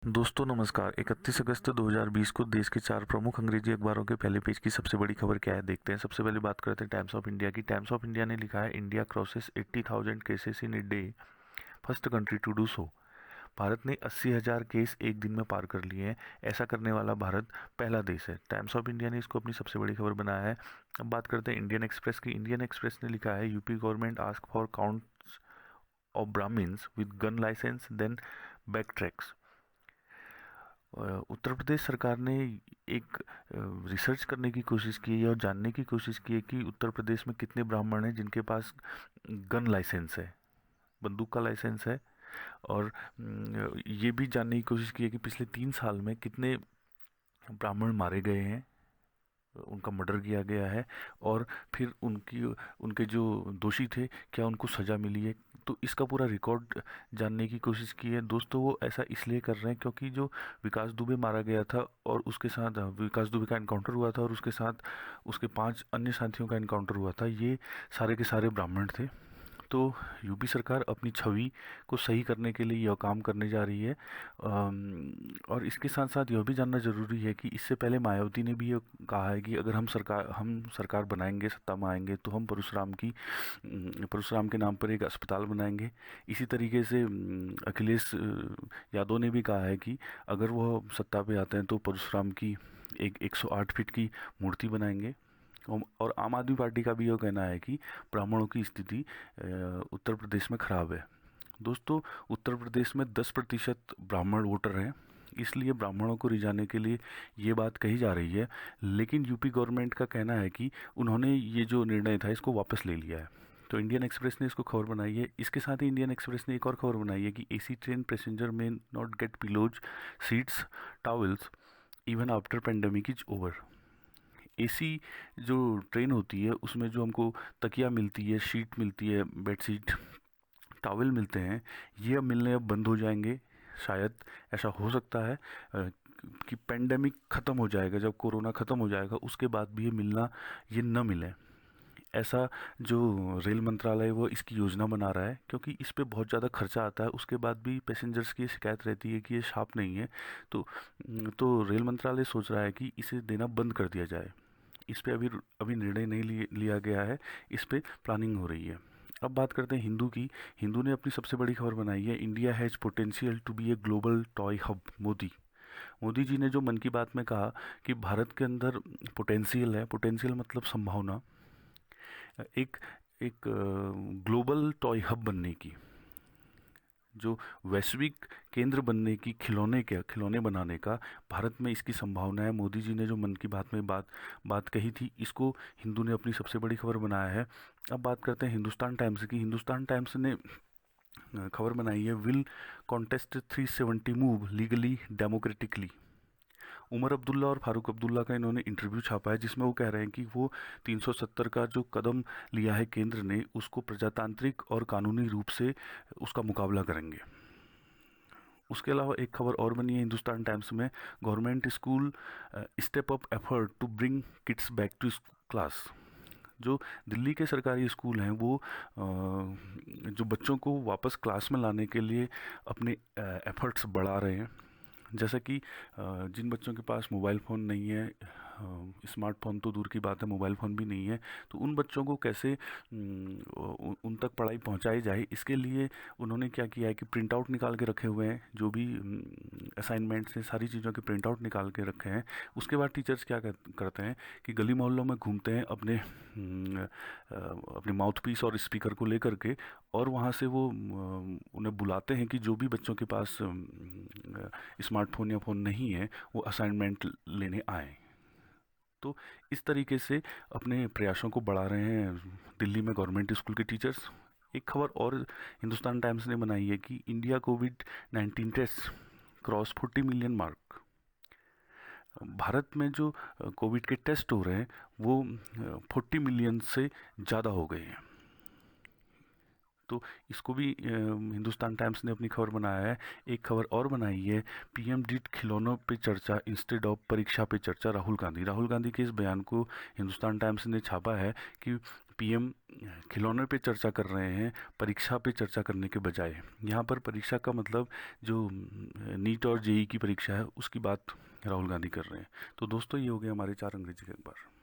दोस्तों नमस्कार। 31 अगस्त 2020 को देश के 4 प्रमुख अंग्रेजी अखबारों के पहले पेज की सबसे बड़ी खबर क्या है, देखते हैं। सबसे पहले बात करते हैं टाइम्स ऑफ इंडिया की। टाइम्स ऑफ इंडिया ने लिखा है, India crosses 80,000 cases in a day, first country to do so. Bharat ने 80,000 केस एक दिन में पार कर लिए हैं। ऐसा करने वाला भारत पहला देश है। टाइम्स ऑफ इंडिया ने इसको अपनी सबसे बड़ी खबर बनाया है। अब बात करते हैं इंडियन एक्सप्रेस की। इंडियन एक्सप्रेस ने लिखा है, UP government ask for counts of Brahmins with gun licence then backtracks. Uttar Pradesh सरकार ने एक रिसर्च करने की कोशिश की है और जानने की कोशिश की है कि उत्तर प्रदेश में कितने ब्राह्मण हैं जिनके पास गन लाइसेंस है, बंदूक का लाइसेंस है। और ये भी जानने की कोशिश की है कि पिछले 3 साल में कितने ब्राह्मण मारे गए हैं, उनका मर्डर किया गया है, और फिर उनके जो दोषी थे क्या उनको सज़ा मिली है। तो इसका पूरा रिकॉर्ड जानने की कोशिश की है। दोस्तों वो ऐसा इसलिए कर रहे हैं क्योंकि जो विकास दुबे मारा गया था और उसके साथ विकास दुबे का एनकाउंटर हुआ था और उसके साथ उसके 5 अन्य साथियों का एनकाउंटर हुआ था, ये सारे के सारे ब्राह्मण थे। तो यूपी सरकार अपनी छवि को सही करने के लिए यह काम करने जा रही है। और इसके साथ साथ यह भी जानना ज़रूरी है कि इससे पहले मायावती ने भी ये कहा है कि अगर हम सरकार बनाएंगे, सत्ता में आएंगे, तो हम परशुराम के नाम पर एक अस्पताल बनाएंगे। इसी तरीके से अखिलेश यादव ने भी कहा है कि अगर वह सत्ता पे आते हैं तो परशुराम की एक 108 फीट की मूर्ति बनाएंगे। और आम आदमी पार्टी का भी यह कहना है कि ब्राह्मणों की स्थिति उत्तर प्रदेश में खराब है। दोस्तों उत्तर प्रदेश में 10% ब्राह्मण वोटर हैं, इसलिए ब्राह्मणों को रिझाने के लिए ये बात कही जा रही है। लेकिन यूपी गवर्नमेंट का कहना है कि उन्होंने ये जो निर्णय था इसको वापस ले लिया है। तो इंडियन एक्सप्रेस ने इसको खबर बनाई है। इसके साथ ही इंडियन एक्सप्रेस ने एक और खबर बनाई है कि एसी ट्रेन पैसेंजर में not gate pillows, seats, towels even after pandemic is over. AC जो ट्रेन होती है उसमें जो हमको तकिया मिलती है, शीट मिलती है, बेडशीट, टॉवल मिलते हैं, ये अब मिलने अब बंद हो जाएंगे। शायद ऐसा हो सकता है कि पेंडेमिक ख़त्म हो जाएगा, जब कोरोना ख़त्म हो जाएगा उसके बाद भी ये न मिले। ऐसा जो रेल मंत्रालय है वो इसकी योजना बना रहा है, क्योंकि इस पे बहुत ज़्यादा खर्चा आता है। उसके बाद भी पैसेंजर्स की शिकायत रहती है कि ये साफ नहीं है। तो रेल मंत्रालय सोच रहा है कि इसे देना बंद कर दिया जाए। इस पे अभी अभी निर्णय नहीं लिया गया है, इस पे प्लानिंग हो रही है। अब बात करते हैं हिंदू की। हिंदू ने अपनी सबसे बड़ी खबर बनाई है, India has potential to be a global toy hub. Modi ji ने जो मन की बात में कहा कि भारत के अंदर पोटेंशियल है, पोटेंशियल मतलब संभावना, एक एक ग्लोबल टॉय हब बनने की, जो वैश्विक केंद्र बनने की, खिलौने बनाने का भारत में इसकी संभावना है। मोदी जी ने जो मन की बात में बात कही थी, इसको हिंदू ने अपनी सबसे बड़ी खबर बनाया है। अब बात करते हैं हिंदुस्तान टाइम्स की। हिंदुस्तान टाइम्स ने खबर बनाई है, will contest 370 move legally democratically. Omar Abdullah और फारूक अब्दुल्ला का इन्होंने इंटरव्यू छापा है, जिसमें वो कह रहे हैं कि वो 370 का जो कदम लिया है केंद्र ने, उसको प्रजातांत्रिक और कानूनी रूप से उसका मुकाबला करेंगे। उसके अलावा एक खबर और बनी है हिंदुस्तान टाइम्स में, government school step up effort to bring kids back to class. जो दिल्ली के सरकारी स्कूल हैं वो जो बच्चों को वापस क्लास में लाने के लिए अपने एफर्ट्स बढ़ा रहे हैं। जैसा कि जिन बच्चों के पास मोबाइल फ़ोन नहीं है, स्मार्टफोन तो दूर की बात है, मोबाइल फ़ोन भी नहीं है, तो उन बच्चों को कैसे उन तक पढ़ाई पहुंचाई जाए, इसके लिए उन्होंने क्या किया है कि प्रिंट आउट निकाल के रखे हुए हैं। जो भी असाइनमेंट्स हैं, सारी चीज़ों के प्रिंट आउट निकाल के रखे हैं। उसके बाद टीचर्स क्या करते हैं कि गली मोहल्लों में घूमते हैं अपने माउथ पीस और स्पीकर को लेकर के, और वहाँ से वो उन्हें बुलाते हैं कि जो भी बच्चों के पास स्मार्टफोन या फ़ोन नहीं है वो असाइनमेंट लेने आए। तो इस तरीके से अपने प्रयासों को बढ़ा रहे हैं दिल्ली में गवर्नमेंट स्कूल के टीचर्स। एक खबर और हिंदुस्तान टाइम्स ने बनाई है कि इंडिया कोविड-19 test cross 40 million mark. Bharat में जो कोविड के टेस्ट हो रहे हैं वो 40 मिलियन से ज़्यादा हो गए हैं। तो इसको भी हिंदुस्तान टाइम्स ने अपनी खबर बनाया है। एक खबर और बनाई है, पीएम डिड खिलौनों पे चर्चा इंस्टेड ऑफ परीक्षा पे चर्चा, राहुल गांधी के इस बयान को हिंदुस्तान टाइम्स ने छापा है कि पीएम खिलौने पे चर्चा कर रहे हैं परीक्षा पे चर्चा करने के बजाय। यहाँ पर परीक्षा का मतलब जो नीट और जेई की परीक्षा है उसकी बात राहुल गांधी कर रहे हैं। तो दोस्तों ये हो गया हमारे 4 अंग्रेजी के अखबार।